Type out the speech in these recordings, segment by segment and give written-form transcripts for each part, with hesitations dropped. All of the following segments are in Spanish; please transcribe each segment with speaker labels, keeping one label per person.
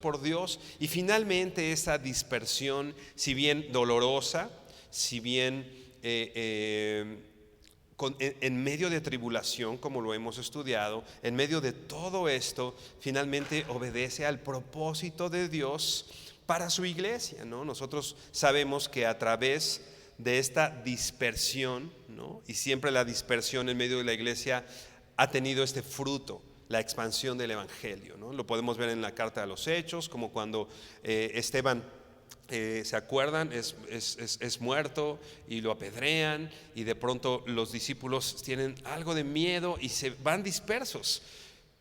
Speaker 1: Por Dios. Y finalmente esa dispersión, si bien dolorosa, si bien en medio de tribulación, como lo hemos estudiado, en medio de todo esto, finalmente obedece al propósito de Dios para su iglesia, ¿no? Nosotros sabemos que a través de esta dispersión, ¿no? Y siempre la dispersión en medio de la iglesia ha tenido este fruto, la expansión del evangelio, ¿no? Lo podemos ver en la carta de los Hechos, como cuando Esteban, ¿se acuerdan? Es muerto y lo apedrean, y de pronto los discípulos tienen algo de miedo y se van dispersos,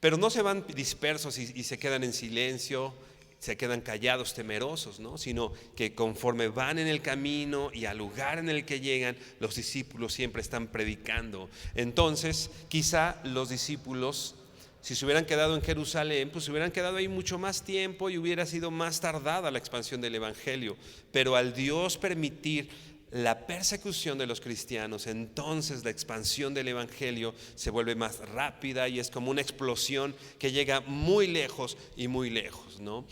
Speaker 1: pero no se van dispersos y se quedan en silencio, se quedan callados, temerosos, ¿no? Sino que conforme van en el camino y al lugar en el que llegan, los discípulos siempre están predicando. Entonces, quizá los discípulos, si se hubieran quedado en Jerusalén, pues se hubieran quedado ahí mucho más tiempo y hubiera sido más tardada la expansión del evangelio. Pero al Dios permitir la persecución de los cristianos, entonces la expansión del evangelio se vuelve más rápida y es como una explosión que llega muy lejos y muy lejos, ¿no?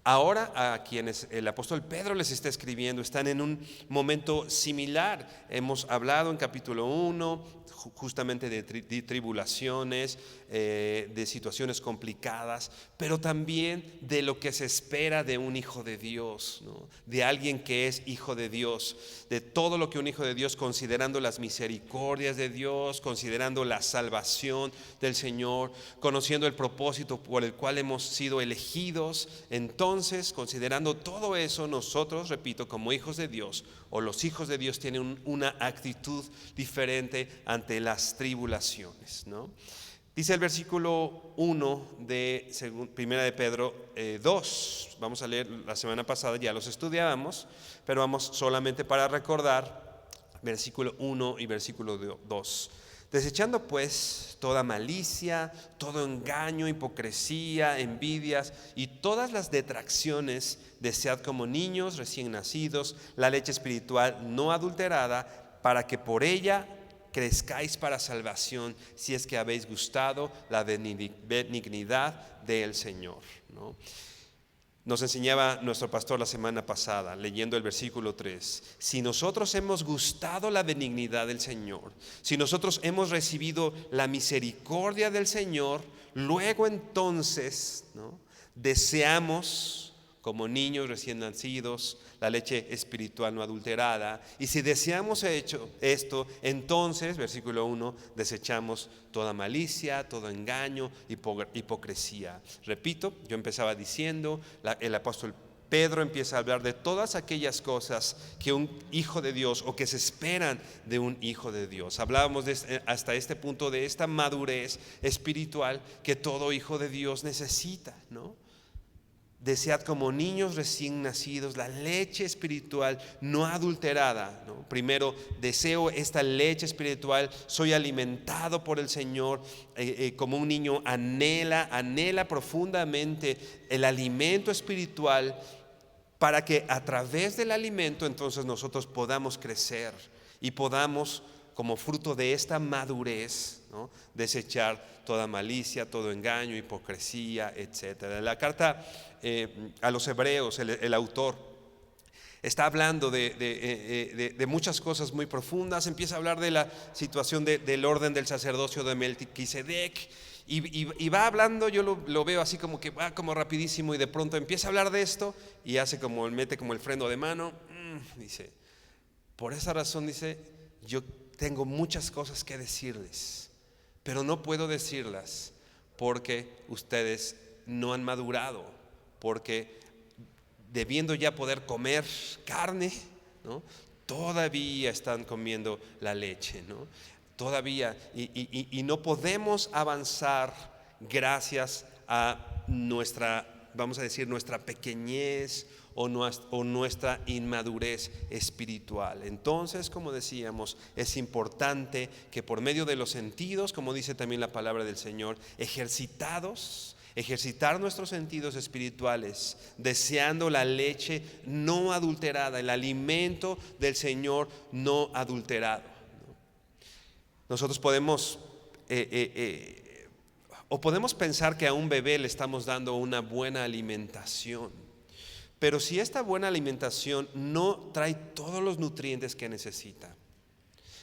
Speaker 1: Ahora a quienes el apóstol Pedro les está escribiendo están en un momento similar. Hemos hablado en capítulo 1 justamente de tribulaciones, de situaciones complicadas, pero también de lo que se espera de un hijo de Dios, ¿no? De alguien que es hijo de Dios, de todo lo que un hijo de Dios, considerando las misericordias de Dios, considerando la salvación del Señor, conociendo el propósito por el cual hemos sido elegidos. Entonces, considerando todo eso, nosotros, repito, como hijos de Dios, o los hijos de Dios, tienen una actitud diferente ante las tribulaciones, ¿no? Dice el versículo 1 de 1 de Pedro 2. Vamos a leer, la semana pasada ya los estudiábamos, pero vamos solamente para recordar versículo 1 y versículo 2. Desechando pues toda malicia, todo engaño, hipocresía, envidias y todas las detracciones, desead como niños recién nacidos la leche espiritual no adulterada, para que por ella crezcáis para salvación, si es que habéis gustado la benignidad del Señor, ¿no? Nos enseñaba nuestro pastor la semana pasada, leyendo el versículo 3. Si nosotros hemos gustado la benignidad del Señor, si nosotros hemos recibido la misericordia del Señor, luego entonces, ¿no?, deseamos como niños recién nacidos la leche espiritual no adulterada. Y si deseamos esto, entonces, versículo 1, desechamos toda malicia, todo engaño, hipocresía. Repito, yo empezaba diciendo, el apóstol Pedro empieza a hablar de todas aquellas cosas que un hijo de Dios, o que se esperan de un hijo de Dios. Hablábamos hasta este punto de esta madurez espiritual que todo hijo de Dios necesita, ¿no? Desead como niños recién nacidos la leche espiritual no adulterada, ¿no? Primero deseo esta leche espiritual, soy alimentado por el Señor, como un niño anhela profundamente el alimento espiritual, para que a través del alimento entonces nosotros podamos crecer y podamos, como fruto de esta madurez, ¿no?, desechar toda malicia, todo engaño, hipocresía, etc. La carta a los Hebreos, el autor está hablando de muchas cosas muy profundas. Empieza a hablar de la situación del orden del sacerdocio de Melquisedec, y va hablando. Yo lo veo así como que va como rapidísimo, y de pronto empieza a hablar de esto y mete como el freno de mano. Dice, por esa razón, dice, yo tengo muchas cosas que decirles, pero no puedo decirlas porque ustedes no han madurado, porque debiendo ya poder comer carne, ¿no? Todavía están comiendo la leche, ¿no? Todavía, y no podemos avanzar gracias a nuestra, vamos a decir, nuestra pequeñez o nuestra inmadurez espiritual. Entonces, como decíamos, es importante que por medio de los sentidos, como dice también la palabra del Señor, ejercitar nuestros sentidos espirituales, deseando la leche no adulterada, el alimento del Señor no adulterado. Nosotros podemos podemos pensar que a un bebé le estamos dando una buena alimentación, pero si esta buena alimentación no trae todos los nutrientes que necesita,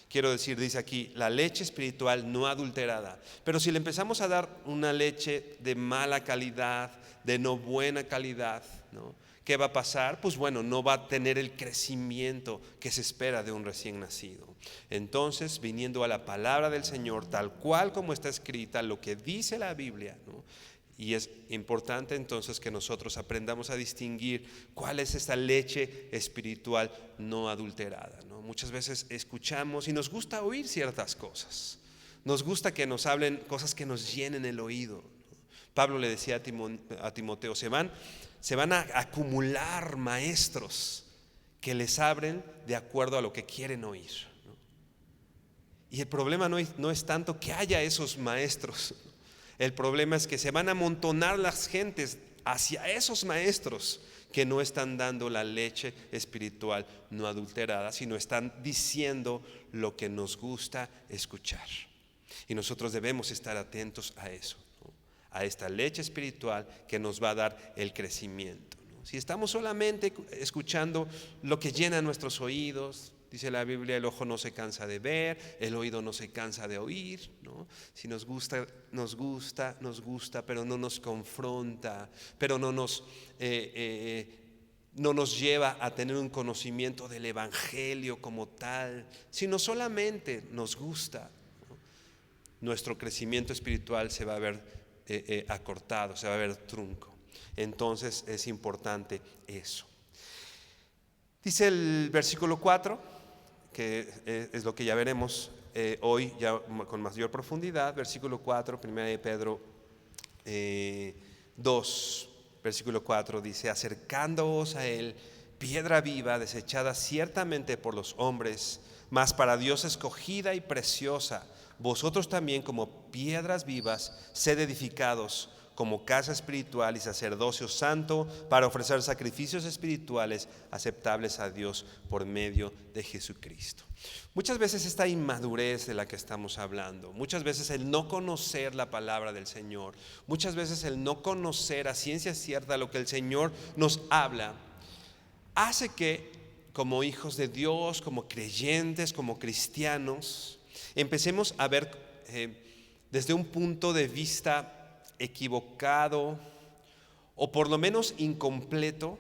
Speaker 1: quiero decir, dice aquí, la leche espiritual no adulterada. Pero si le empezamos a dar una leche de mala calidad, de no buena calidad, ¿no? ¿Qué va a pasar? Pues bueno, no va a tener el crecimiento que se espera de un recién nacido. Entonces, viniendo a la palabra del Señor, tal cual como está escrita, lo que dice la Biblia, ¿no? Y es importante entonces que nosotros aprendamos a distinguir cuál es esta leche espiritual no adulterada, ¿no? Muchas veces escuchamos y nos gusta oír ciertas cosas. Nos gusta que nos hablen cosas que nos llenen el oído, ¿no? Pablo le decía a Timoteo, se van a acumular maestros que les hablen de acuerdo a lo que quieren oír, ¿no? Y el problema no es tanto que haya esos maestros. El problema es que se van a amontonar las gentes hacia esos maestros que no están dando la leche espiritual no adulterada, sino están diciendo lo que nos gusta escuchar. Y nosotros debemos estar atentos a eso, ¿no? A esta leche espiritual que nos va a dar el crecimiento, ¿no? Si estamos solamente escuchando lo que llena nuestros oídos, dice la Biblia, el ojo no se cansa de ver, el oído no se cansa de oír, ¿no? Si nos gusta, pero no nos confronta, pero no nos lleva a tener un conocimiento del Evangelio como tal, sino solamente nos gusta, ¿no? Nuestro crecimiento espiritual se va a ver acortado, se va a ver trunco. Entonces es importante eso. Dice el versículo 4, que es lo que ya veremos hoy ya con mayor profundidad. Versículo 4, 1 de Pedro 2, versículo 4 dice: acercándoos a él, piedra viva, desechada ciertamente por los hombres, mas para Dios escogida y preciosa. Vosotros también, como piedras vivas, sed edificados como casa espiritual y sacerdocio santo, para ofrecer sacrificios espirituales aceptables a Dios por medio de Jesucristo. Muchas veces esta inmadurez de la que estamos hablando, muchas veces el no conocer la palabra del Señor, muchas veces el no conocer a ciencia cierta lo que el Señor nos habla, hace que como hijos de Dios, como creyentes, como cristianos, empecemos a ver desde un punto de vista equivocado o por lo menos incompleto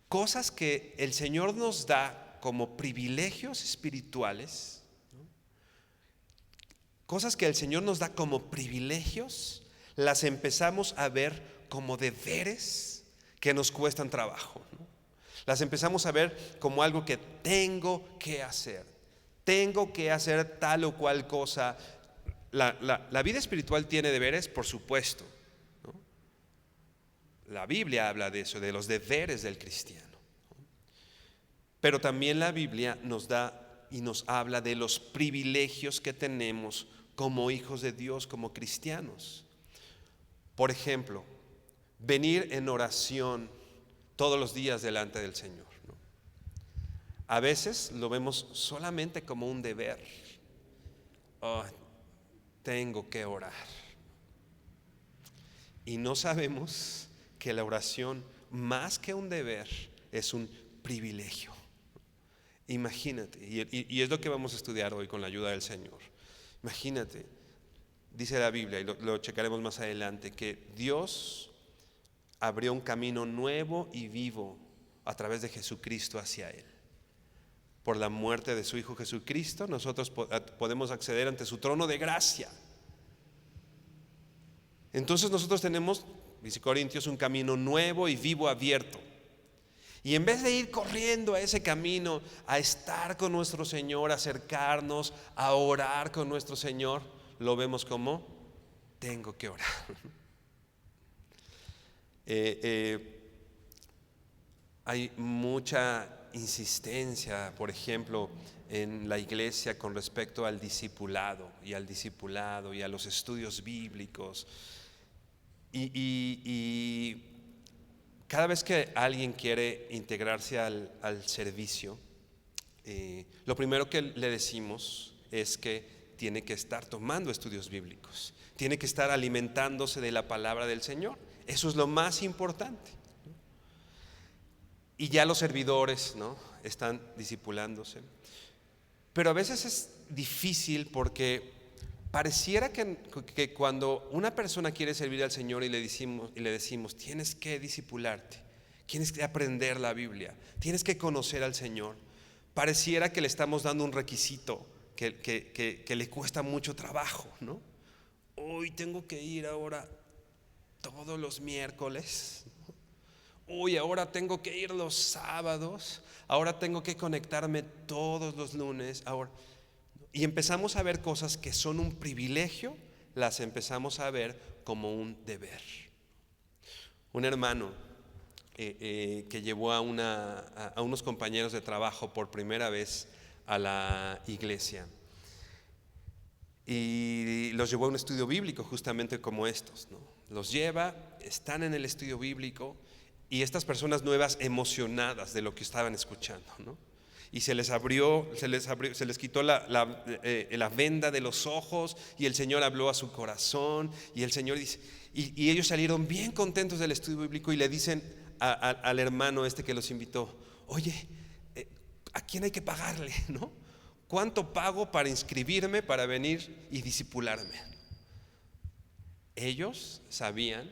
Speaker 1: cosas que el Señor nos da como privilegios espirituales, ¿no? Cosas que el Señor nos da como privilegios, las empezamos a ver como deberes que nos cuestan trabajo, ¿no? Las empezamos a ver como algo que tengo que hacer tal o cual cosa. La vida espiritual tiene deberes, por supuesto, ¿no? La Biblia habla de eso, de los deberes del cristiano, ¿no? Pero también la Biblia nos da y nos habla de los privilegios que tenemos como hijos de Dios, como cristianos. Por ejemplo, venir en oración todos los días delante del Señor, ¿no? A veces lo vemos solamente como un deber. Tengo que orar. Y no sabemos que la oración, más que un deber, es un privilegio. Imagínate, y es lo que vamos a estudiar hoy con la ayuda del Señor. Imagínate, dice la Biblia, y lo checaremos más adelante, que Dios abrió un camino nuevo y vivo a través de Jesucristo hacia Él. Por la muerte de su Hijo Jesucristo, nosotros podemos acceder ante su trono de gracia. Entonces nosotros tenemos, dice Corintios, un camino nuevo y vivo abierto. Y en vez de ir corriendo a ese camino, a estar con nuestro Señor, a acercarnos, a orar con nuestro Señor, lo vemos como: tengo que orar. Hay mucha insistencia, por ejemplo, en la iglesia con respecto al discipulado y a los estudios bíblicos. Y cada vez que alguien quiere integrarse al servicio, lo primero que le decimos es que tiene que estar tomando estudios bíblicos, tiene que estar alimentándose de la palabra del Señor. Eso es lo más importante. Y ya los servidores, ¿no?, están discipulándose. Pero a veces es difícil porque pareciera que cuando una persona quiere servir al Señor y le decimos tienes que discipularte, tienes que aprender la Biblia, tienes que conocer al Señor, pareciera que le estamos dando un requisito que le cuesta mucho trabajo, ¿no? Hoy tengo que ir ahora todos los miércoles. Hoy ahora tengo que ir los sábados. Ahora tengo que conectarme todos los lunes. Ahora. Y empezamos a ver cosas que son un privilegio, las empezamos a ver como un deber. Un hermano que llevó a unos compañeros de trabajo por primera vez a la iglesia y los llevó a un estudio bíblico justamente como estos, ¿no? Los lleva, están en el estudio bíblico y estas personas nuevas emocionadas de lo que estaban escuchando, ¿no? Y se les quitó la venda de los ojos y el Señor habló a su corazón y el Señor dice, y ellos salieron bien contentos del estudio bíblico y le dicen al hermano que los invitó: oye, ¿a quién hay que pagarle, no? ¿Cuánto pago para inscribirme, para venir y discipularme? Ellos sabían,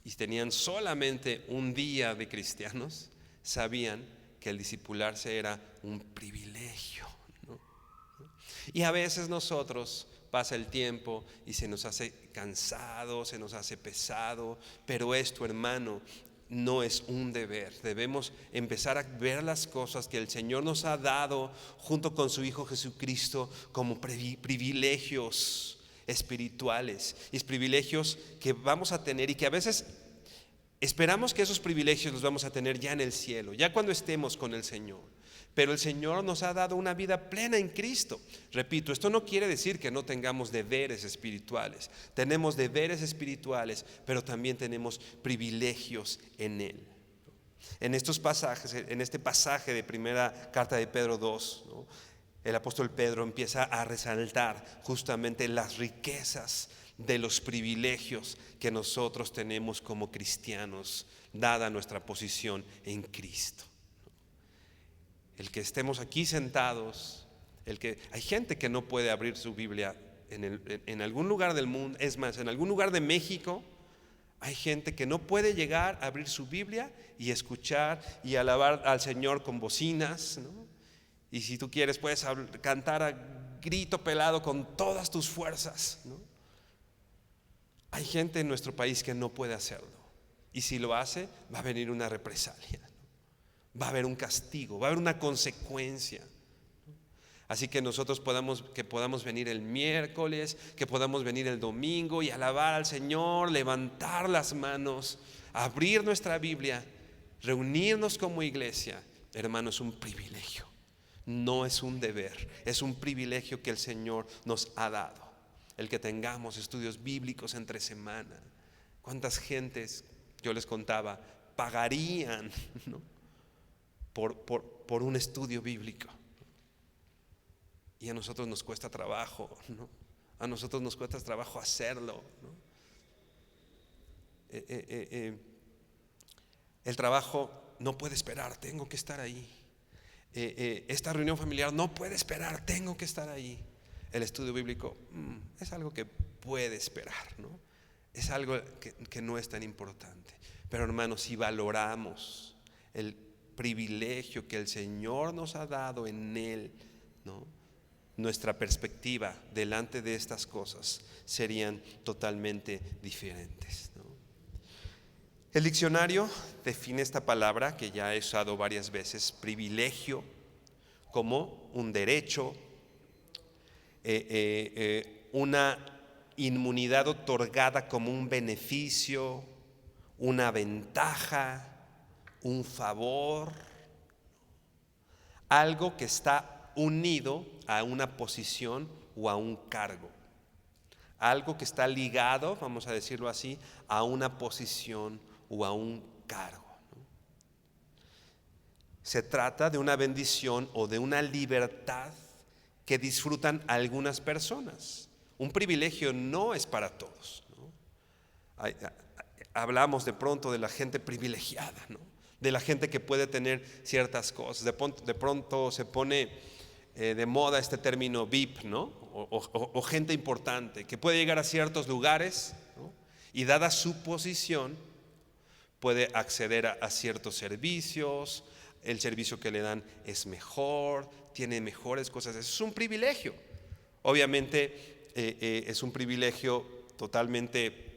Speaker 1: y tenían solamente un día de cristianos, sabían que el discipularse era un privilegio, ¿no? Y a veces nosotros pasa el tiempo y se nos hace cansado, se nos hace pesado, pero esto, hermano, no es un deber. Debemos empezar a ver las cosas que el Señor nos ha dado junto con su Hijo Jesucristo como privilegios espirituales, y privilegios que vamos a tener y que a veces esperamos que esos privilegios los vamos a tener ya en el cielo, ya cuando estemos con el Señor. Pero el Señor nos ha dado una vida plena en Cristo. Repito, esto no quiere decir que no tengamos deberes espirituales. Tenemos deberes espirituales, pero también tenemos privilegios en Él. En estos pasajes, en este pasaje de primera carta de Pedro 2, ¿no?, el apóstol Pedro empieza a resaltar justamente las riquezas de los privilegios que nosotros tenemos como cristianos, dada nuestra posición en Cristo. El que estemos aquí sentados, hay gente que no puede abrir su Biblia en algún lugar del mundo, es más, en algún lugar de México, hay gente que no puede llegar a abrir su Biblia y escuchar y alabar al Señor con bocinas, ¿no? Y si tú quieres puedes cantar a grito pelado con todas tus fuerzas, ¿no? Hay gente en nuestro país que no puede hacerlo, y si lo hace va a venir una represalia, ¿no? Va a haber un castigo, va a haber una consecuencia, ¿no? Así que nosotros podamos venir el miércoles, que podamos venir el domingo y alabar al Señor, levantar las manos, abrir nuestra Biblia, reunirnos como iglesia, hermano, es un privilegio. No es un deber, es un privilegio que el Señor nos ha dado, el que tengamos estudios bíblicos entre semana. ¿Cuántas gentes, yo les contaba, pagarían, ¿no?, por un estudio bíblico? Y a nosotros nos cuesta trabajo, ¿no? A nosotros nos cuesta trabajo hacerlo, ¿no? El trabajo no puede esperar, tengo que estar ahí. Esta reunión familiar no puede esperar, tengo que estar ahí. El estudio bíblico es algo que puede esperar, ¿no? Es algo que no es tan importante. Pero hermanos, si valoramos el privilegio que el Señor nos ha dado en Él, ¿no?, nuestra perspectiva delante de estas cosas serían totalmente diferentes, ¿no? El diccionario define esta palabra, que ya he usado varias veces, privilegio, como un derecho, una inmunidad otorgada como un beneficio, una ventaja, un favor, algo que está unido a una posición o a un cargo, algo que está ligado, vamos a decirlo así, a una posición o a un cargo. Se trata de una bendición o de una libertad que disfrutan algunas personas. Un privilegio no es para todos, ¿no? Hablamos de pronto de la gente privilegiada, ¿no? De la gente que puede tener ciertas cosas. De pronto se pone de moda este término VIP, ¿no? O gente importante que puede llegar a ciertos lugares, ¿no? Y dada su posición puede acceder a ciertos servicios. El servicio que le dan es mejor, tiene mejores cosas. Eso es un privilegio. Obviamente es un privilegio totalmente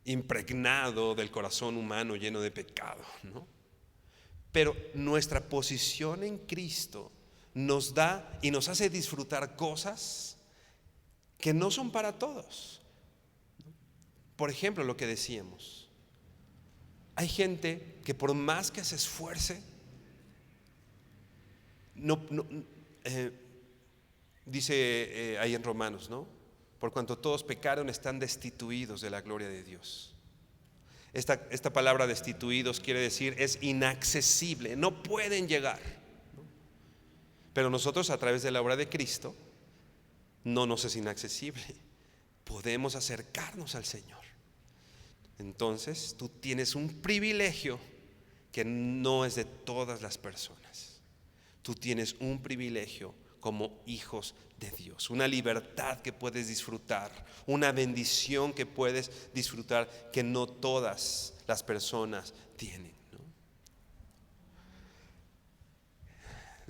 Speaker 1: impregnado del corazón humano lleno de pecado, ¿no? Pero nuestra posición en Cristo nos da y nos hace disfrutar cosas que no son para todos. Por ejemplo, lo que decíamos. Hay gente que por más que se esfuerce, dice ahí en Romanos, ¿no? Por cuanto todos pecaron, están destituidos de la gloria de Dios. Esta palabra destituidos quiere decir es inaccesible, no pueden llegar, ¿no? Pero nosotros a través de la obra de Cristo no nos es inaccesible, podemos acercarnos al Señor. Entonces tú tienes un privilegio que no es de todas las personas. Tú tienes un privilegio como hijos de Dios, una libertad que puedes disfrutar, una bendición que puedes disfrutar que no todas las personas tienen, ¿no?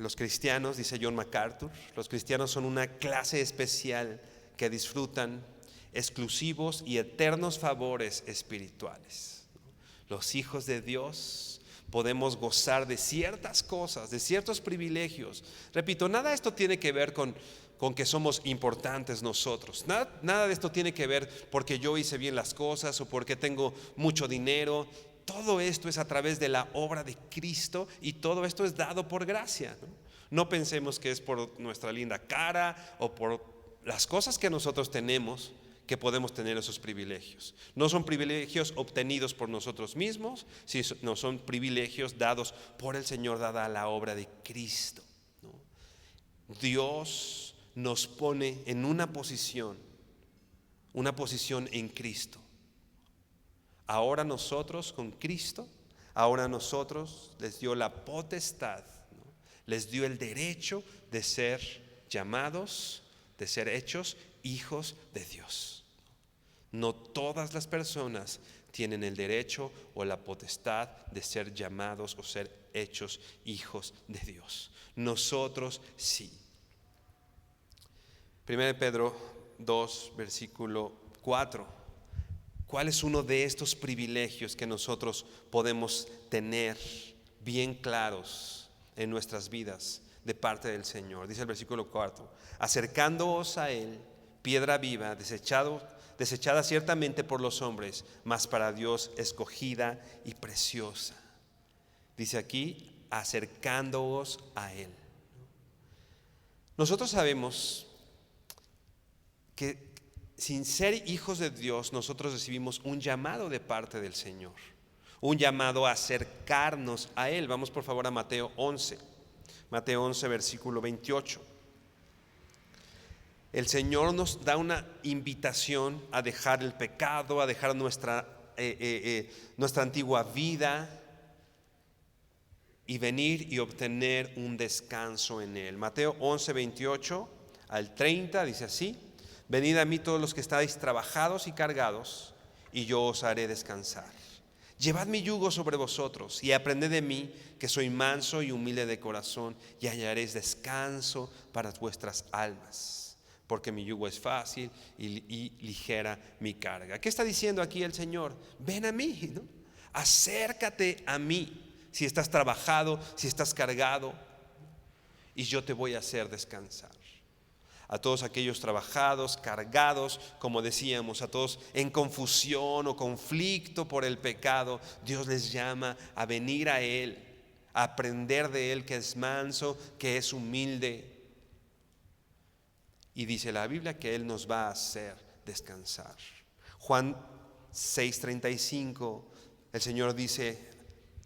Speaker 1: Los cristianos, dice John MacArthur, los cristianos son una clase especial que disfrutan exclusivos y eternos favores espirituales. Los hijos de Dios podemos gozar de ciertas cosas, de ciertos privilegios. Repito, nada de esto tiene que ver con que somos importantes nosotros. Nada de esto tiene que ver porque yo hice bien las cosas o porque tengo mucho dinero. Todo esto es a través de la obra de Cristo y todo esto es dado por gracia, ¿no? No pensemos que es por nuestra linda cara o por las cosas que nosotros tenemos que podemos tener esos privilegios. No son privilegios obtenidos por nosotros mismos, sino son privilegios dados por el Señor, dada la obra de Cristo, ¿no? Dios nos pone en una posición en Cristo. Ahora nosotros con Cristo, ahora nosotros les dio la potestad, ¿no? Les dio el derecho de ser llamados, de ser hechos hijos de Dios. No todas las personas tienen el derecho o la potestad de ser llamados o ser hechos hijos de Dios. Nosotros sí. 1 Pedro 2, versículo 4. ¿Cuál es uno de estos privilegios que nosotros podemos tener bien claros en nuestras vidas de parte del Señor? Dice el versículo 4: acercándoos a Él, piedra viva, desechada ciertamente por los hombres, mas para Dios escogida y preciosa. Dice aquí, acercándoos a Él. Nosotros sabemos que sin ser hijos de Dios, nosotros recibimos un llamado de parte del Señor, un llamado a acercarnos a Él. Vamos por favor a Mateo 11, versículo 28. El Señor nos da una invitación a dejar el pecado, a dejar nuestra antigua vida y venir y obtener un descanso en Él. Mateo 11, 28 al 30 dice así: venid a mí todos los que estáis trabajados y cargados, y yo os haré descansar. Llevad mi yugo sobre vosotros y aprended de mí, que soy manso y humilde de corazón, y hallaréis descanso para vuestras almas. porque mi yugo es fácil y ligera mi carga. ¿Qué está diciendo aquí el Señor? Ven a mí, ¿no? Acércate a mí si estás trabajado, si estás cargado, y yo te voy a hacer descansar. A todos aquellos trabajados, cargados, como decíamos, a todos en confusión o conflicto por el pecado, Dios les llama a venir a Él, a aprender de Él, que es manso, que es humilde. Y dice la Biblia que Él nos va a hacer descansar. Juan 6:35, el Señor dice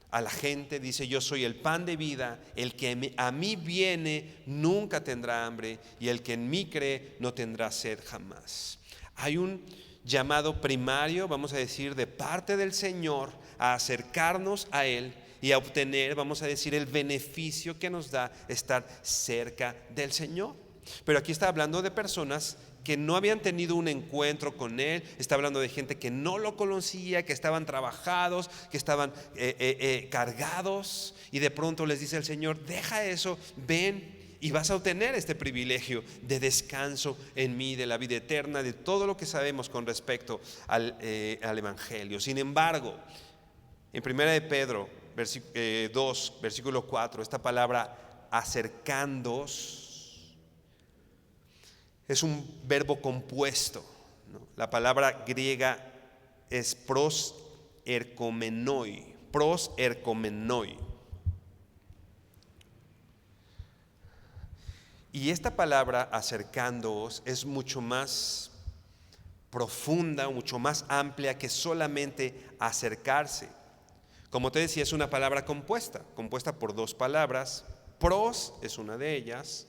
Speaker 1: a la gente, dice: yo soy el pan de vida, el que a mí viene nunca tendrá hambre, y el que en mí cree no tendrá sed jamás. Hay un llamado primario, vamos a decir, de parte del Señor a acercarnos a Él y a obtener, vamos a decir, el beneficio que nos da estar cerca del Señor. Pero aquí está hablando de personas que no habían tenido un encuentro con Él. Está hablando de gente que no lo conocía, que estaban trabajados, que estaban cargados, y de pronto les dice el Señor: deja eso, ven y vas a obtener este privilegio de descanso en mí, de la vida eterna, de todo lo que sabemos con respecto al Evangelio. Sin embargo, en 1 de Pedro 2, versículo 4, esta palabra acercándoos es un verbo compuesto, ¿no? La palabra griega es pros erkomenoi. Y esta palabra acercándoos es mucho más profunda, mucho más amplia que solamente acercarse. Como te decía, es una palabra compuesta por dos palabras. Pros es una de ellas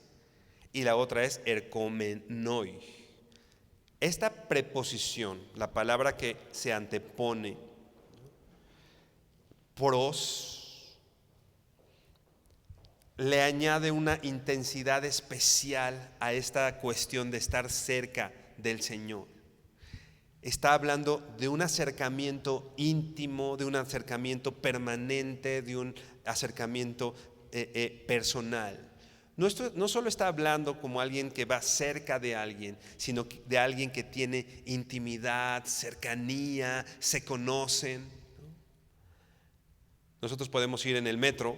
Speaker 1: y la otra es erkomenoi. Esta preposición, la palabra que se antepone, pros, le añade una intensidad especial a esta cuestión de estar cerca del Señor. Está hablando de un acercamiento íntimo, de un acercamiento permanente, de un acercamiento personal. No solo está hablando como alguien que va cerca de alguien, sino de alguien que tiene intimidad, cercanía, se conocen. Nosotros podemos ir en el metro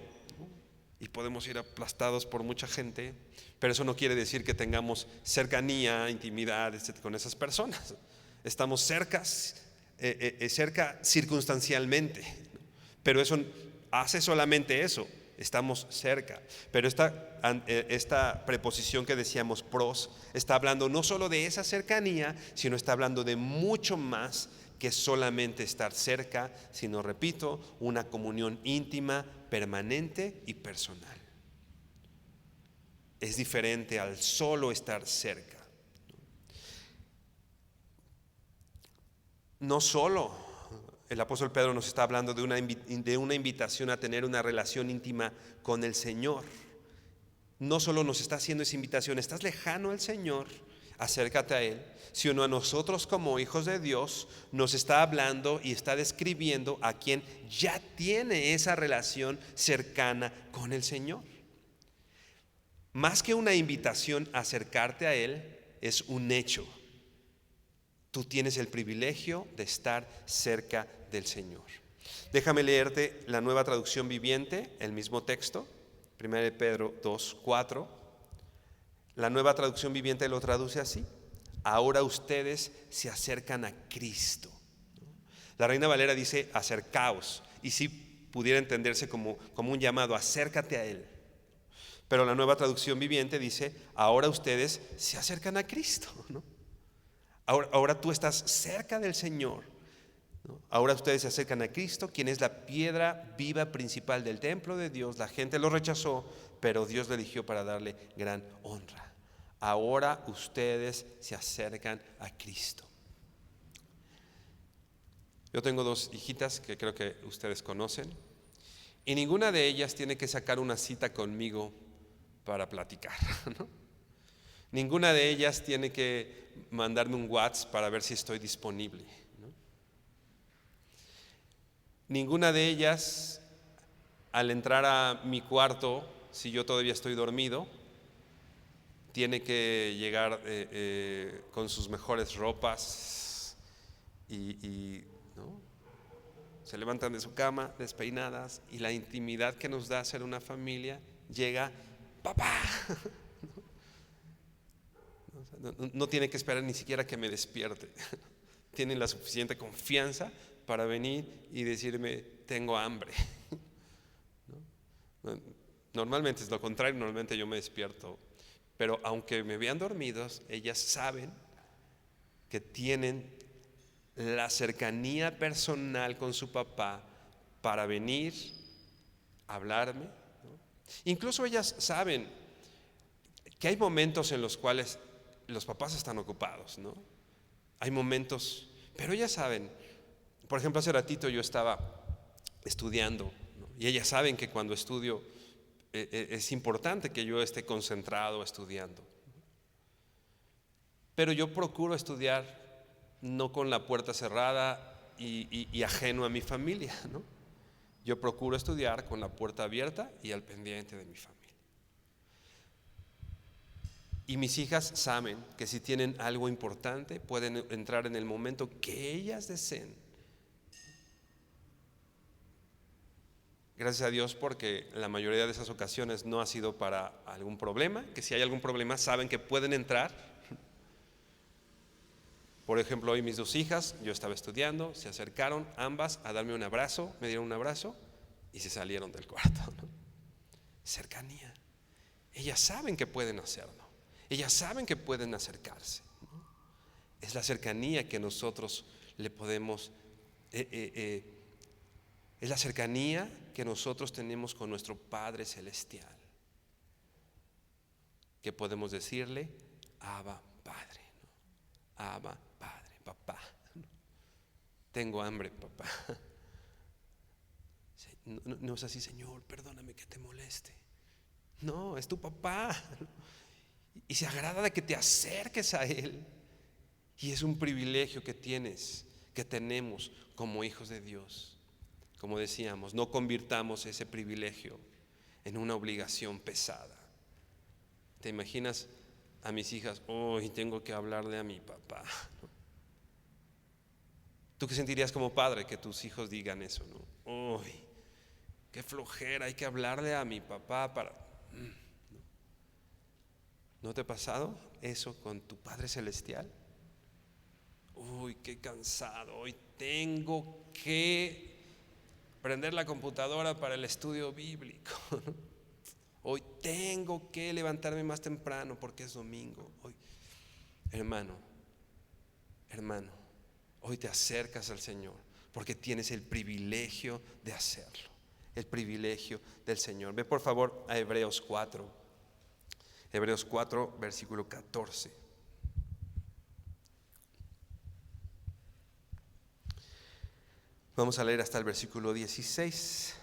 Speaker 1: y podemos ir aplastados por mucha gente, pero eso no quiere decir que tengamos cercanía, intimidad, etc., con esas personas. Estamos cerca circunstancialmente, pero eso hace solamente eso. Estamos cerca. Pero esta preposición que decíamos, pros, está hablando no solo de esa cercanía, sino está hablando de mucho más que solamente estar cerca, sino, repito, una comunión íntima, permanente y personal. Es diferente al solo estar cerca. No solo el apóstol Pedro nos está hablando de una invitación a tener una relación íntima con el Señor. No solo nos está haciendo esa invitación: estás lejano al Señor, acércate a Él, sino a nosotros como hijos de Dios nos está hablando y está describiendo a quien ya tiene esa relación cercana con el Señor. Más que una invitación a acercarte a Él, es un hecho. Tú tienes el privilegio de estar cerca del Señor. Déjame leerte la Nueva Traducción Viviente, el mismo texto, 1 de Pedro 2:4. La Nueva Traducción Viviente lo traduce así: ahora ustedes se acercan a Cristo. La Reina Valera dice acercaos, y sí pudiera entenderse como un llamado: acércate a Él. Pero la Nueva Traducción Viviente dice: ahora ustedes se acercan a Cristo, ¿no? Ahora tú estás cerca del Señor, ¿no? Ahora ustedes se acercan a Cristo, quien es la piedra viva principal del templo de Dios. La gente lo rechazó, pero Dios lo eligió para darle gran honra. Ahora ustedes se acercan a Cristo. Yo tengo dos hijitas que creo que ustedes conocen, y ninguna de ellas tiene que sacar una cita conmigo para platicar, ¿no? Ninguna de ellas tiene que mandarme un WhatsApp para ver si estoy disponible, ¿no? Ninguna de ellas, al entrar a mi cuarto, si yo todavía estoy dormido, tiene que llegar con sus mejores ropas ¿no? Se levantan de su cama despeinadas, y la intimidad que nos da ser una familia llega, papá. No tiene que esperar ni siquiera que me despierte. Tienen la suficiente confianza para venir y decirme, tengo hambre. ¿No? Normalmente es lo contrario, normalmente yo me despierto. Pero aunque me vean dormidos, ellas saben que tienen la cercanía personal con su papá para venir a hablarme, ¿no? Incluso ellas saben que hay momentos en los cuales los papás están ocupados, ¿no? Hay momentos, pero ellas saben. Por ejemplo, hace ratito yo estaba estudiando, ¿no? Y ellas saben que cuando estudio es importante que yo esté concentrado estudiando. Pero yo procuro estudiar no con la puerta cerrada y ajeno a mi familia, ¿no? Yo procuro estudiar con la puerta abierta y al pendiente de mi familia. Y mis hijas saben que si tienen algo importante pueden entrar en el momento que ellas deseen. Gracias a Dios, porque la mayoría de esas ocasiones no ha sido para algún problema, que si hay algún problema saben que pueden entrar. Por ejemplo, hoy mis dos hijas, yo estaba estudiando, se acercaron ambas a darme un abrazo, me dieron un abrazo y se salieron del cuarto, ¿no? Cercanía. Ellas saben que pueden hacerlo, ellas saben que pueden acercarse, ¿no? Es la cercanía que nosotros le podemos, es la cercanía que nosotros tenemos con nuestro Padre Celestial, que podemos decirle, Abba Padre, ¿no? Abba Padre, papá, ¿no? Tengo hambre, papá. No es así, Señor, perdóname que te moleste. No, es tu papá, ¿no? Y se agrada de que te acerques a Él. Y es un privilegio que tienes, que tenemos como hijos de Dios. Como decíamos, no convirtamos ese privilegio en una obligación pesada. ¿Te imaginas a mis hijas? Hoy tengo que hablarle a mi papá, ¿no? ¿Tú qué sentirías como padre que tus hijos digan eso, no? Hoy, qué flojera, hay que hablarle a mi papá para... ¿No te ha pasado eso con tu Padre Celestial? Uy, qué cansado, hoy tengo que prender la computadora para el estudio bíblico. Hoy tengo que levantarme más temprano porque es domingo. Hoy, hermano, hoy te acercas al Señor porque tienes el privilegio de hacerlo. El privilegio del Señor. Ve por favor a Hebreos 4. Hebreos 4, versículo 14. Vamos a leer hasta el versículo 16,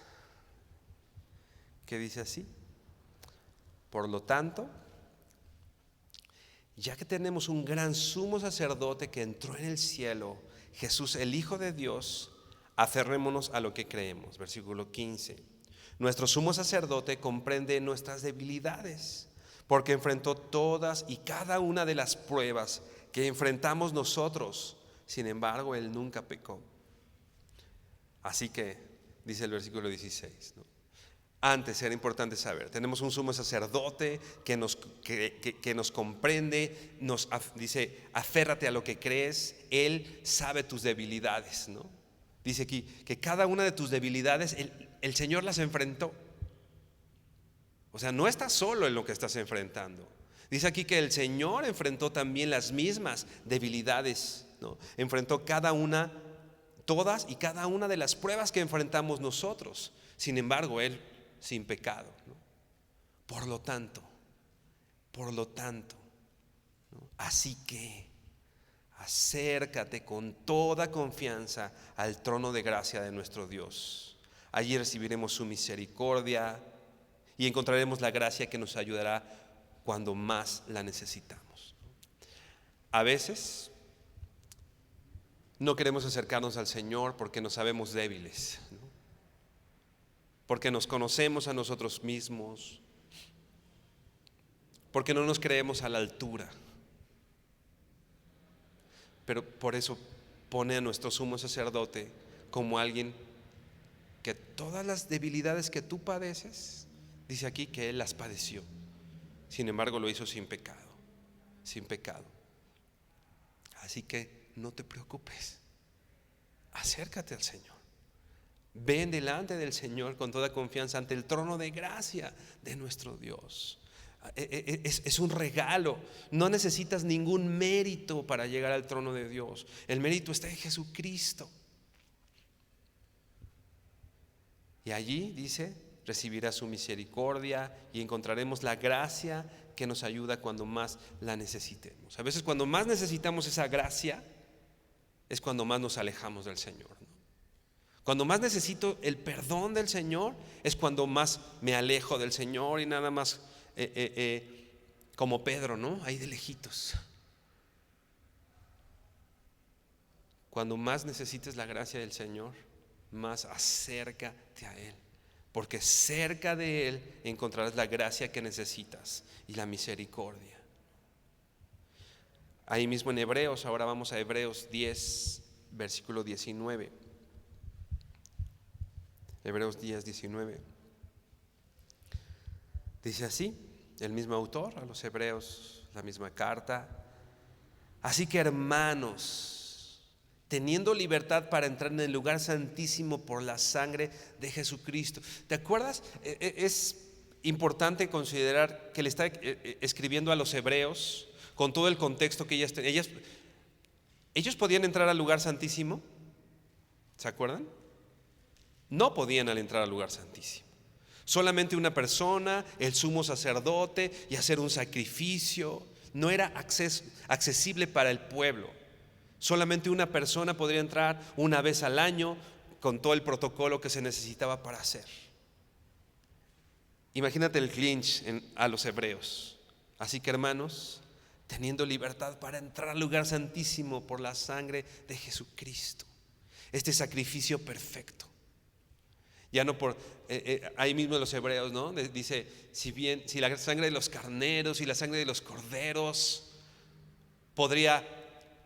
Speaker 1: que dice así: por lo tanto, ya que tenemos un gran sumo sacerdote que entró en el cielo, Jesús el Hijo de Dios, aferrémonos a lo que creemos. Versículo 15. Nuestro sumo sacerdote comprende nuestras debilidades, porque enfrentó todas y cada una de las pruebas que enfrentamos nosotros. Sin embargo, Él nunca pecó. Así que, dice el versículo 16, ¿no? Antes era importante saber, tenemos un sumo sacerdote que nos comprende, dice, aférrate a lo que crees, Él sabe tus debilidades, ¿no? Dice aquí que cada una de tus debilidades el Señor las enfrentó. O sea, no estás solo en lo que estás enfrentando. Dice aquí que el Señor enfrentó también las mismas debilidades, ¿no? Enfrentó todas y cada una de las pruebas que enfrentamos nosotros. Sin embargo, Él sin pecado, ¿no? Por lo tanto, ¿no? Así que acércate con toda confianza al trono de gracia de nuestro Dios. Allí recibiremos su misericordia y encontraremos la gracia que nos ayudará cuando más la necesitamos. A veces no queremos acercarnos al Señor porque nos sabemos débiles, ¿no? Porque nos conocemos a nosotros mismos, porque no nos creemos a la altura. Pero por eso pone a nuestro sumo sacerdote como alguien que todas las debilidades que tú padeces, dice aquí que Él las padeció. Sin embargo, lo hizo sin pecado, sin pecado. Así que no te preocupes, acércate al Señor. Ven delante del Señor con toda confianza ante el trono de gracia de nuestro Dios. Es un regalo. No necesitas ningún mérito para llegar al trono de Dios. El mérito está en Jesucristo. Y allí dice, recibirás su misericordia y encontraremos la gracia que nos ayuda cuando más la necesitemos. A veces cuando más necesitamos esa gracia es cuando más nos alejamos del Señor, ¿no? Cuando más necesito el perdón del Señor es cuando más me alejo del Señor y nada más como Pedro, ¿no? Ahí de lejitos. Cuando más necesites la gracia del Señor, más acércate a Él, porque cerca de Él encontrarás la gracia que necesitas y la misericordia. Ahí mismo en Hebreos, ahora vamos a Hebreos 10, versículo 19. Hebreos 10, 19. Dice así, el mismo autor a los Hebreos, la misma carta. Así que hermanos, teniendo libertad para entrar en el lugar santísimo por la sangre de Jesucristo. ¿Te acuerdas? Es importante considerar que le está escribiendo a los hebreos con todo el contexto que ellos podían entrar al lugar santísimo. ¿Se acuerdan? No podían al entrar al lugar santísimo. Solamente una persona, el sumo sacerdote, y hacer un sacrificio. No era accesible para el pueblo. Solamente una persona podría entrar una vez al año con todo el protocolo que se necesitaba para hacer. Imagínate el clinch a los hebreos. Así que hermanos, teniendo libertad para entrar al lugar santísimo por la sangre de Jesucristo. Este sacrificio perfecto. Ya no por, ahí mismo en los hebreos, ¿no? Dice, si la sangre de los carneros y la sangre de los corderos podría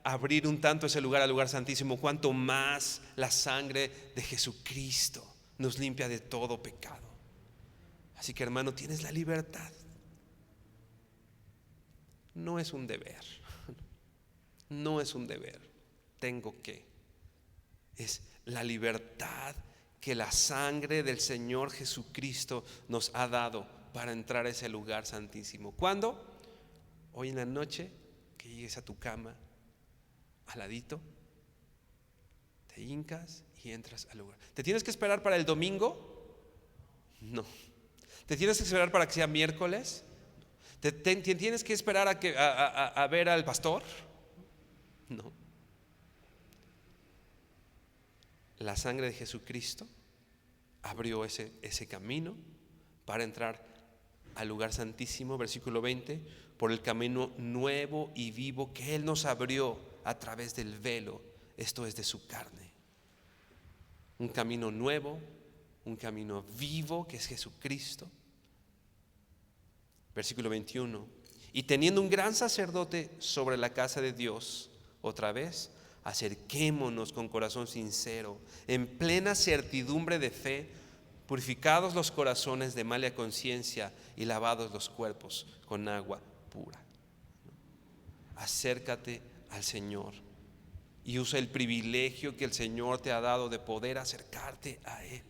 Speaker 1: abrir un tanto ese lugar al lugar santísimo, cuanto más la sangre de Jesucristo nos limpia de todo pecado. Así que hermano, tienes la libertad. No es un deber. No es un deber. Tengo que. Es la libertad que la sangre del Señor Jesucristo nos ha dado para entrar a ese lugar santísimo. ¿Cuándo? Hoy en la noche, que llegues a tu cama, al ladito, te hincas y entras al lugar. ¿Te tienes que esperar para el domingo? No. ¿Te tienes que esperar para que sea miércoles? ¿Tienes que esperar a ver al pastor? No. La sangre de Jesucristo abrió ese camino para entrar al lugar santísimo, versículo 20, por el camino nuevo y vivo que Él nos abrió a través del velo, esto es de su carne. Un camino nuevo, un camino vivo que es Jesucristo. Versículo 21, y teniendo un gran sacerdote sobre la casa de Dios, otra vez, acerquémonos con corazón sincero, en plena certidumbre de fe, purificados los corazones de mala conciencia y lavados los cuerpos con agua pura. Acércate al Señor y usa el privilegio que el Señor te ha dado de poder acercarte a Él.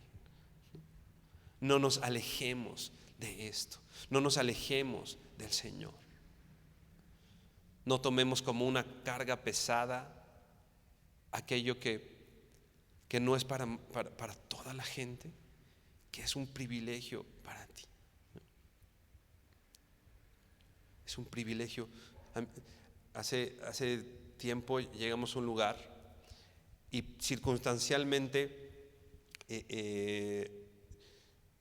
Speaker 1: No nos alejemos de esto, no nos alejemos del Señor. No tomemos como una carga pesada aquello que no es para toda la gente, que es un privilegio para ti. Es un privilegio. Hace tiempo llegamos a un lugar y circunstancialmente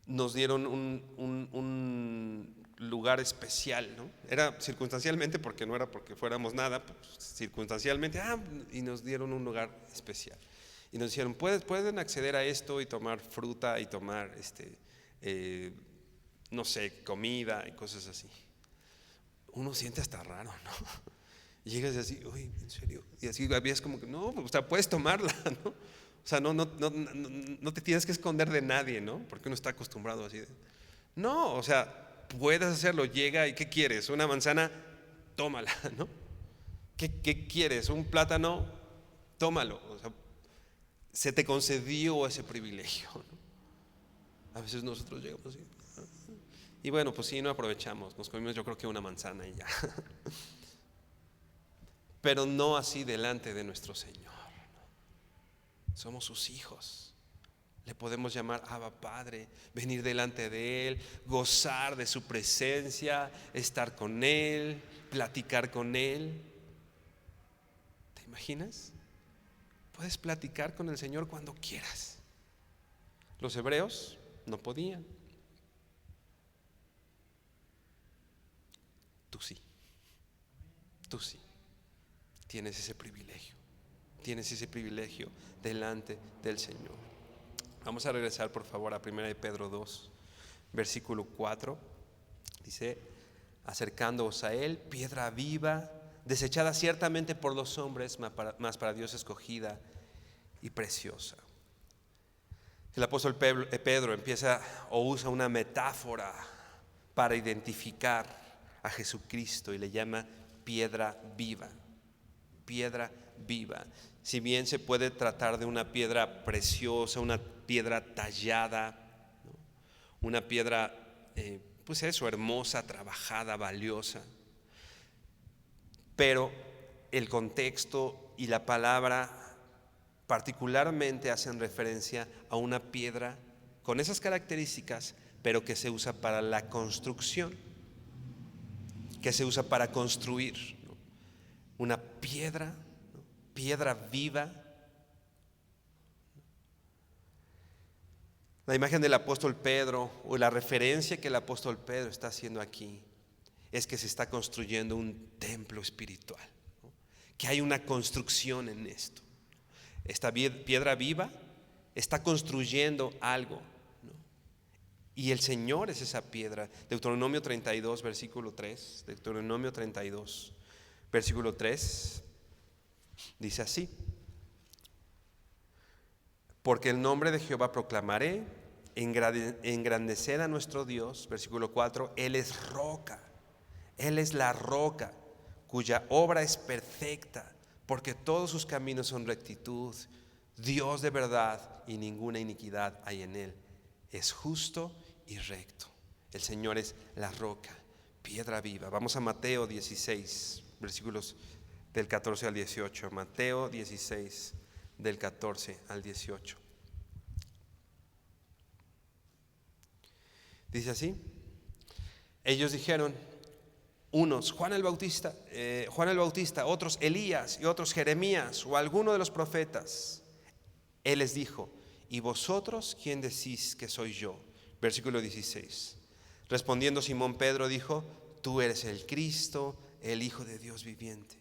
Speaker 1: nos dieron un lugar especial, ¿no? Era circunstancialmente, porque no era porque fuéramos nada, pues, circunstancialmente, y nos dieron un lugar especial. Y nos dijeron, pueden acceder a esto y tomar fruta y tomar, no sé, comida y cosas así. uno siente hasta raro, ¿no? Y llegas así, uy, ¿en serio? Y así habías como que, no, o sea, puedes tomarla, ¿no? O sea, no te tienes que esconder de nadie, ¿no? Porque uno está acostumbrado así. No, o sea, puedes hacerlo. Llega y ¿qué quieres? ¿Una manzana? Tómala, ¿no? ¿Qué quieres? ¿Un plátano? Tómalo. O sea, se te concedió ese privilegio, ¿no? A veces nosotros llegamos así. Y bueno, pues sí, no aprovechamos. Nos comimos yo creo que una manzana y ya. Pero no así delante de nuestro Señor. Somos sus hijos. Le podemos llamar Abba Padre, venir delante de Él, gozar de su presencia, estar con Él, platicar con Él. ¿Te imaginas? Puedes platicar con el Señor cuando quieras. Los hebreos no podían. Tú sí. Tú sí. Tienes ese privilegio. Tienes ese privilegio delante del Señor. Vamos a regresar por favor a 1 de Pedro 2, versículo 4. Dice: acercándoos a Él, piedra viva, desechada ciertamente por los hombres, mas para Dios escogida y preciosa. El apóstol Pedro empieza o usa una metáfora para identificar a Jesucristo y le llama piedra viva. Piedra viva. Si bien se puede tratar de una piedra preciosa, una piedra tallada, ¿no? Una piedra, pues eso, hermosa, trabajada, valiosa. Pero el contexto y la palabra particularmente hacen referencia a una piedra con esas características, pero que se usa para la construcción, que se usa para construir, ¿no? Una piedra, ¿no? Piedra viva. La imagen del apóstol Pedro, o la referencia que el apóstol Pedro está haciendo aquí, es que se está construyendo un templo espiritual, ¿no? Que hay una construcción en esto. Esta piedra viva está construyendo algo, ¿no? Y el Señor es esa piedra. Deuteronomio 32, versículo 3. Deuteronomio 32, versículo 3. Dice así: porque el nombre de Jehová proclamaré, engrandecer a nuestro Dios. Versículo 4. Él es roca, Él es la roca, cuya obra es perfecta, porque todos sus caminos son rectitud. Dios de verdad y ninguna iniquidad hay en Él. Es justo y recto. El Señor es la roca, piedra viva. Vamos a Mateo 16, versículos del 14 al 18. Mateo 16, del 14 al 18. Dice así: ellos dijeron, unos Juan el Bautista, otros Elías y otros Jeremías o alguno de los profetas. Él les dijo: ¿y vosotros quién decís que soy yo? Versículo 16. Respondiendo Simón Pedro dijo: tú eres el Cristo, el Hijo de Dios viviente.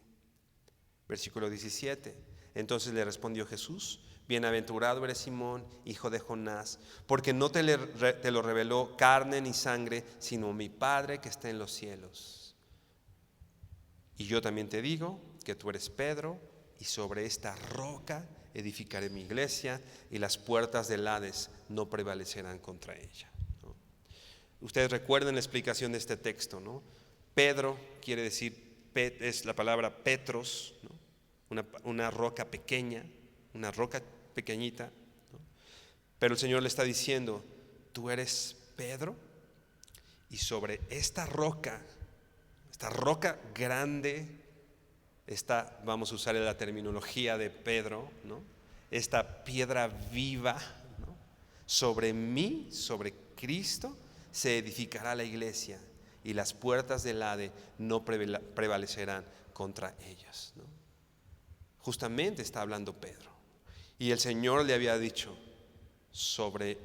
Speaker 1: Versículo 17. Entonces le respondió Jesús: bienaventurado eres Simón, hijo de Jonás, porque no te lo reveló carne ni sangre, sino mi Padre que está en los cielos. Y yo también te digo que tú eres Pedro, y sobre esta roca edificaré mi iglesia, y las puertas del Hades no prevalecerán contra ella, ¿no? Ustedes recuerden la explicación de este texto, ¿no? Pedro quiere decir, es la palabra Petros, ¿no? Una roca pequeña, una roca pequeñita, ¿no? Pero el Señor le está diciendo: tú eres Pedro, y sobre esta roca grande, vamos a usar la terminología de Pedro, ¿no? Esta piedra viva, ¿no? Sobre mí, sobre Cristo, se edificará la iglesia, y las puertas del Hades no prevalecerán contra ellas, ¿no? Justamente está hablando Pedro. Y el Señor le había dicho: sobre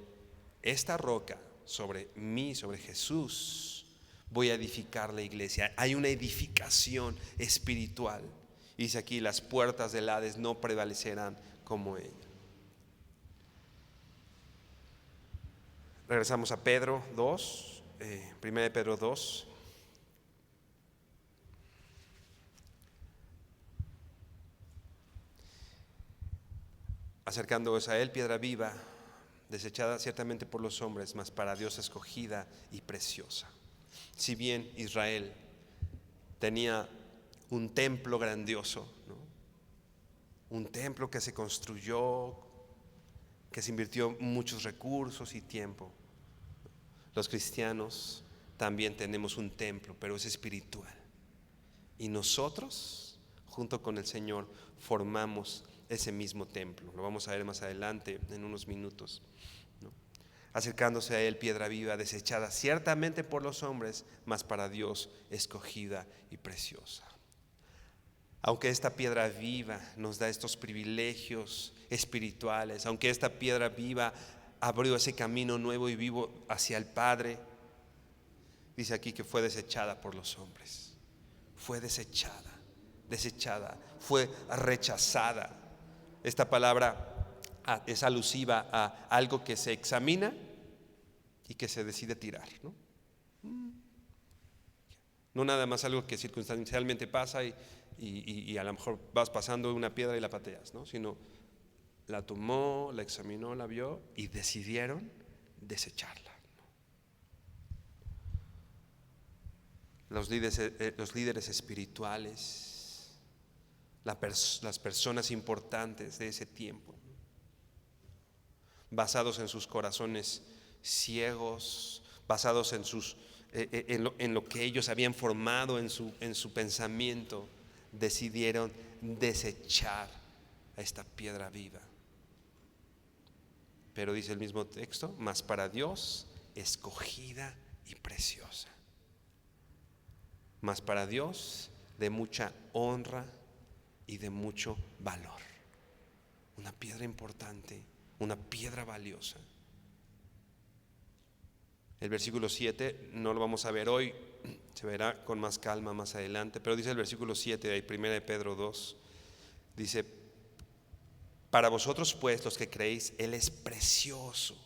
Speaker 1: esta roca, sobre mí, sobre Jesús, voy a edificar la iglesia. Hay una edificación espiritual. Dice aquí: las puertas del Hades no prevalecerán como ella. Regresamos a Pedro 2, 1 de Pedro 2. acercándoos a él, piedra viva, desechada ciertamente por los hombres, mas para Dios escogida y preciosa. Si bien Israel tenía un templo grandioso, ¿no? Un templo que se construyó, que se invirtió muchos recursos y tiempo, los cristianos también tenemos un templo, pero es espiritual. Y nosotros, junto con el Señor, formamos ese mismo templo. Lo vamos a ver más adelante en unos minutos, ¿no? Acercándose a él, piedra viva, desechada ciertamente por los hombres, mas para Dios escogida y preciosa. Aunque esta piedra viva nos da estos privilegios espirituales, aunque esta piedra viva abrió ese camino nuevo y vivo hacia el Padre, dice aquí que fue desechada por los hombres. Fue desechada, fue rechazada. Esta palabra es alusiva a algo que se examina y que se decide tirar, ¿no? No nada más algo que circunstancialmente pasa y a lo mejor vas pasando una piedra y la pateas, ¿no? Sino la tomó, la examinó, la vio y decidieron desecharla. Los líderes espirituales, las personas importantes de ese tiempo, basados en sus corazones ciegos, basados en lo que ellos habían formado en su pensamiento, decidieron desechar a esta piedra viva. Pero dice el mismo texto, mas para Dios escogida y preciosa. Mas para Dios de mucha honra y de mucho valor. Una piedra importante, una piedra valiosa. El versículo 7 no lo vamos a ver hoy, se verá con más calma más adelante, pero dice el versículo 7 de 1 de Pedro 2, dice: para vosotros pues los que creéis, Él es precioso,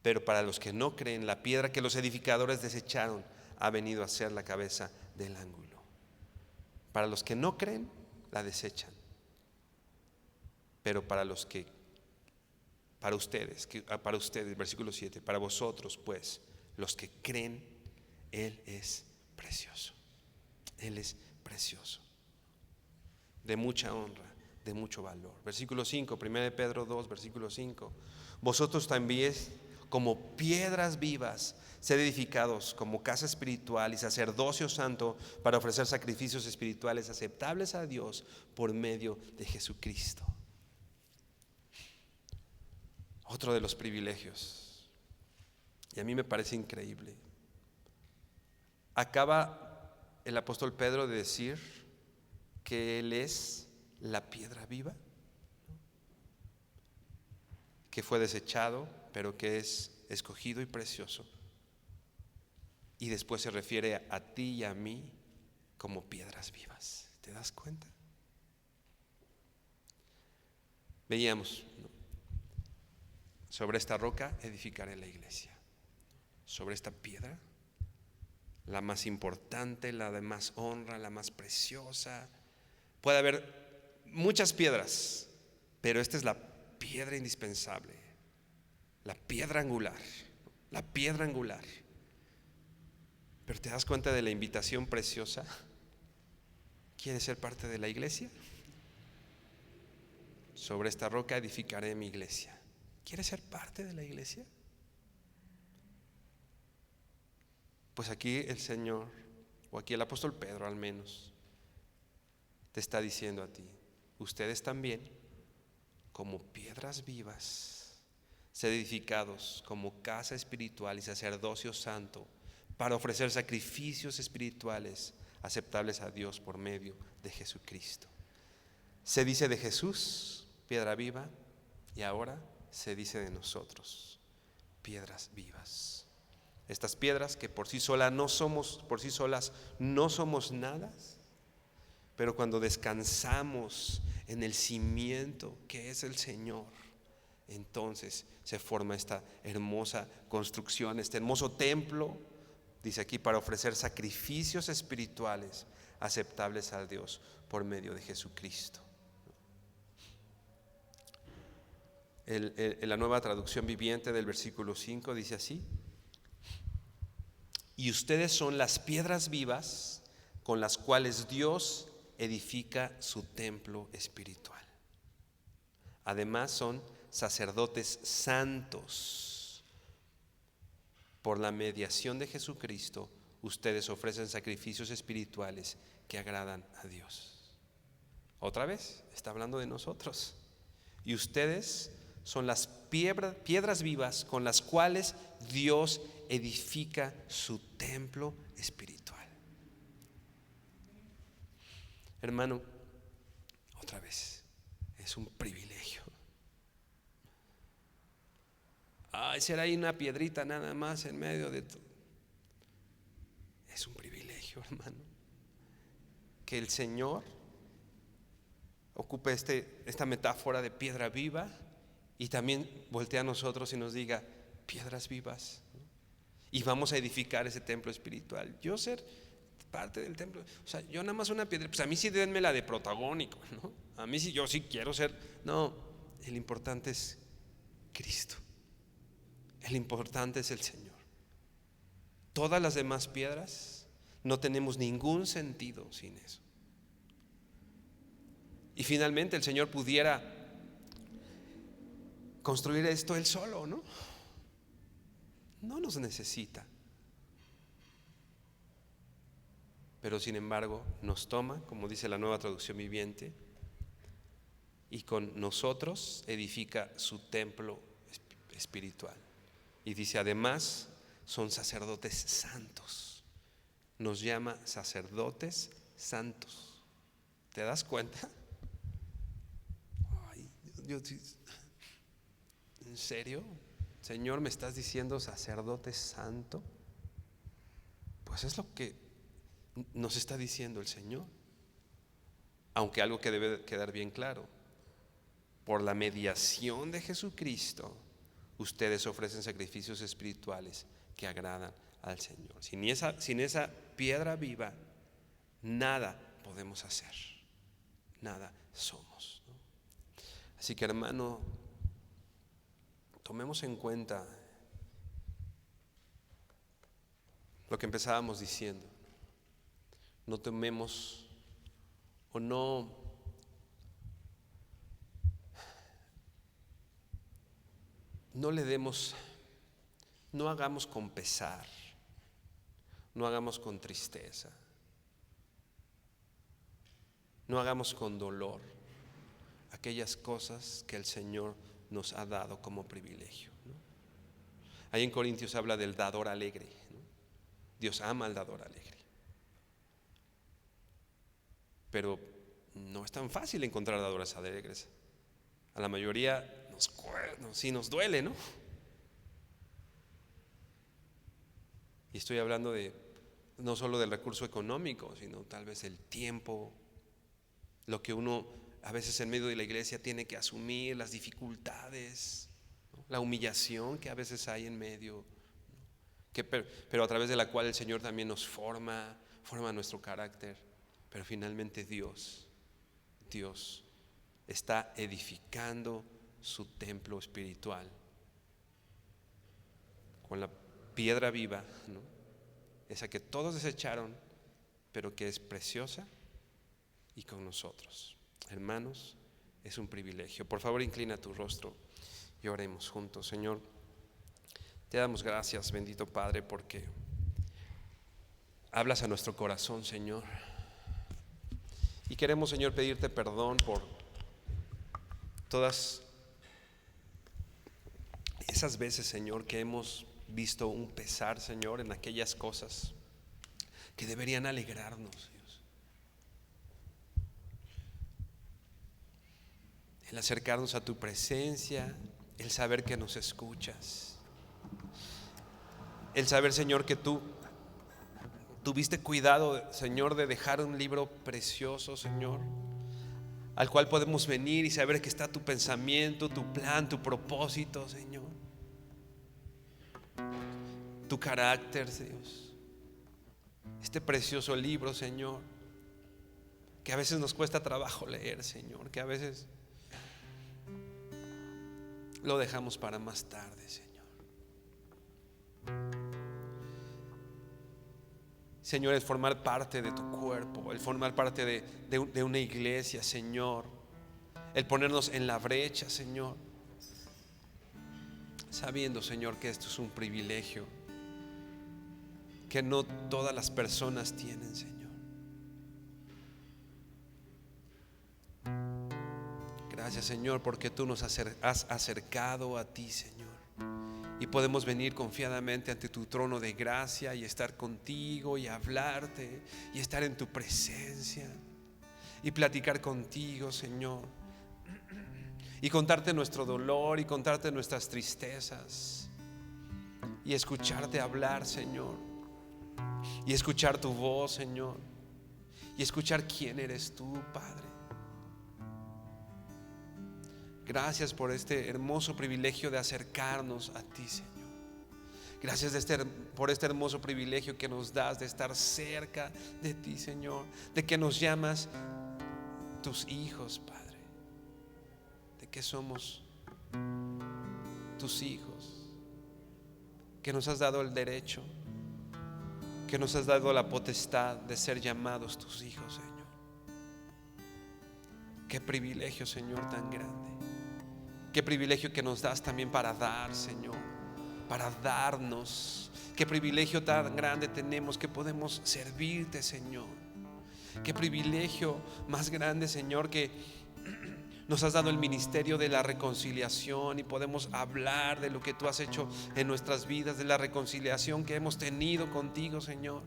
Speaker 1: pero para los que no creen, la piedra que los edificadores desecharon ha venido a ser la cabeza del ángulo. Para los que no creen, la desechan, pero para ustedes, versículo 7, para vosotros pues, los que creen, Él es precioso. Él es precioso, de mucha honra, de mucho valor. Versículo 5, 1 de Pedro 2, versículo 5. Vosotros también, como piedras vivas, sed edificados como casa espiritual y sacerdocio santo para ofrecer sacrificios espirituales aceptables a Dios por medio de Jesucristo. Otro de los privilegios, y a mí me parece increíble. Acaba el apóstol Pedro de decir que Él es la piedra viva, que fue desechado, pero que es escogido y precioso. Y después se refiere a ti y a mí como piedras vivas. ¿Te das cuenta? Veíamos, ¿no? Sobre esta roca edificaré la iglesia. Sobre esta piedra, la más importante, la de más honra, la más preciosa. Puede haber muchas piedras, pero esta es la piedra indispensable, la piedra angular, la piedra angular. Pero ¿te das cuenta de la invitación preciosa? ¿Quieres ser parte de la iglesia? Sobre esta roca edificaré mi iglesia. ¿Quieres ser parte de la iglesia? Pues aquí el Señor, o aquí el apóstol Pedro al menos, te está diciendo a ti: ustedes también, como piedras vivas, sed edificados como casa espiritual y sacerdocio santo para ofrecer sacrificios espirituales aceptables a Dios por medio de Jesucristo. Se dice de Jesús, piedra viva, y ahora se dice de nosotros, piedras vivas. Estas piedras que por sí solas no somos nada, pero cuando descansamos en el cimiento que es el Señor, entonces se forma esta hermosa construcción, este hermoso templo, dice aquí, para ofrecer sacrificios espirituales aceptables a Dios por medio de Jesucristo. La Nueva Traducción Viviente del versículo 5 dice así: y ustedes son las piedras vivas con las cuales Dios edifica su templo espiritual. Además son sacerdotes santos. Por la mediación de Jesucristo, ustedes ofrecen sacrificios espirituales que agradan a Dios. Otra vez, está hablando de nosotros. Y ustedes son las piedras vivas con las cuales Dios edifica su templo espiritual. Hermano, otra vez, es un privilegio. Será ahí una piedrita nada más en medio de todo. Es un privilegio, hermano, que el Señor ocupe esta metáfora de piedra viva y también voltea a nosotros y nos diga: piedras vivas, ¿no? Y vamos a edificar ese templo espiritual. Yo ser parte del templo, o sea, yo nada más una piedra, pues a mí sí denme la de protagónico, ¿no? A mí sí, yo sí quiero ser. No, el importante es Cristo. El importante es el Señor. Todas las demás piedras no tenemos ningún sentido sin eso. Y finalmente el Señor pudiera construir esto Él solo, ¿no? No nos necesita. Pero sin embargo nos toma, como dice la Nueva Traducción Viviente, y con nosotros edifica su templo espiritual. Y dice, además son sacerdotes santos. Nos llama sacerdotes santos. ¿Te das cuenta? ¿En serio? Señor, ¿me estás diciendo sacerdote santo? Pues es lo que nos está diciendo el Señor. Aunque algo que debe quedar bien claro: por la mediación de Jesucristo, ustedes ofrecen sacrificios espirituales que agradan al Señor. Sin esa piedra viva, nada podemos hacer, nada somos, ¿no? Así que, hermano, tomemos en cuenta lo que empezábamos diciendo. No tomemos o no le demos, no hagamos con pesar, no hagamos con tristeza, no hagamos con dolor aquellas cosas que el Señor nos ha dado como privilegio, ¿no? Ahí en Corintios habla del dador alegre, ¿no? Dios ama al dador alegre. Pero no es tan fácil encontrar dadores alegres. A la mayoría sí nos duele, ¿no? Y estoy hablando no solo del recurso económico, sino tal vez el tiempo, lo que uno a veces en medio de la iglesia tiene que asumir, las dificultades, ¿no? La humillación que a veces hay en medio, ¿no? Pero a través de la cual el Señor también nos forma nuestro carácter. Pero finalmente Dios está edificando su templo espiritual con la piedra viva, ¿no? Esa que todos desecharon, pero que es preciosa, y con nosotros. Hermanos, es un privilegio. Por favor, inclina tu rostro y oremos juntos. Señor, te damos gracias, bendito Padre, porque hablas a nuestro corazón, Señor. Y queremos, Señor, pedirte perdón por todas esas veces, Señor, que hemos visto un pesar, Señor, en aquellas cosas que deberían alegrarnos, Dios. El acercarnos a tu presencia, el saber que nos escuchas, el saber, Señor, que tú tuviste cuidado, Señor, de dejar un libro precioso, Señor, al cual podemos venir y saber que está tu pensamiento, tu plan, tu propósito, Señor, tu carácter, Dios. Este precioso libro, Señor, que a veces nos cuesta trabajo leer, Señor, que a veces lo dejamos para más tarde, Señor. Señor, el formar parte de tu cuerpo, el formar parte de una iglesia, Señor, el ponernos en la brecha, Señor, sabiendo, Señor, que esto es un privilegio que no todas las personas tienen, Señor. Gracias, Señor, porque tú nos has acercado a ti, Señor, y podemos venir confiadamente ante tu trono de gracia y estar contigo y hablarte y estar en tu presencia y platicar contigo, Señor, y contarte nuestro dolor y contarte nuestras tristezas y escucharte hablar, Señor, y escuchar tu voz, Señor, y escuchar quién eres tú, Padre. Gracias por este hermoso privilegio de acercarnos a ti, Señor. Gracias por este hermoso privilegio que nos das de estar cerca de ti, Señor, de que nos llamas tus hijos, Padre, de que somos tus hijos, que nos has dado el derecho, que nos has dado la potestad de ser llamados tus hijos, Señor. Qué privilegio, Señor, tan grande. Qué privilegio que nos das también para dar, Señor, para darnos. Qué privilegio tan grande tenemos que podemos servirte, Señor. Qué privilegio más grande, Señor, que nos has dado el ministerio de la reconciliación y podemos hablar de lo que tú has hecho en nuestras vidas, de la reconciliación que hemos tenido contigo, Señor.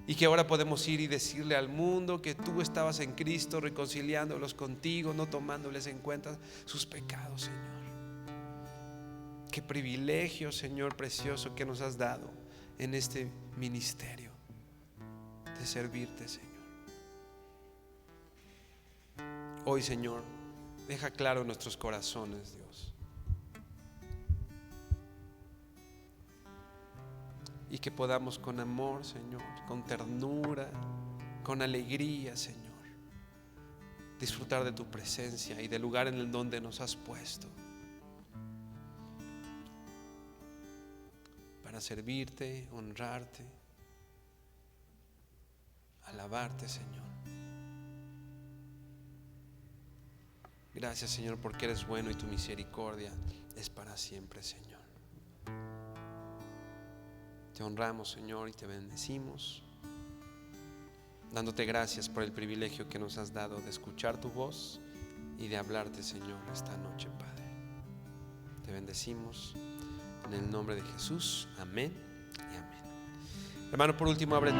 Speaker 1: Y que ahora podemos ir y decirle al mundo que tú estabas en Cristo reconciliándolos contigo, no tomándoles en cuenta sus pecados, Señor. Qué privilegio, Señor precioso, que nos has dado en este ministerio de servirte, Señor. Hoy, Señor, deja claro en nuestros corazones, Dios, y que podamos con amor, Señor, con ternura, con alegría, Señor, disfrutar de tu presencia y del lugar en el donde nos has puesto para servirte, honrarte, alabarte, Señor. Gracias, Señor, porque eres bueno y tu misericordia es para siempre, Señor. Te honramos, Señor, y te bendecimos, dándote gracias por el privilegio que nos has dado de escuchar tu voz y de hablarte, Señor, esta noche, Padre. Te bendecimos en el nombre de Jesús. Amén y amén. Hermano, por último, abre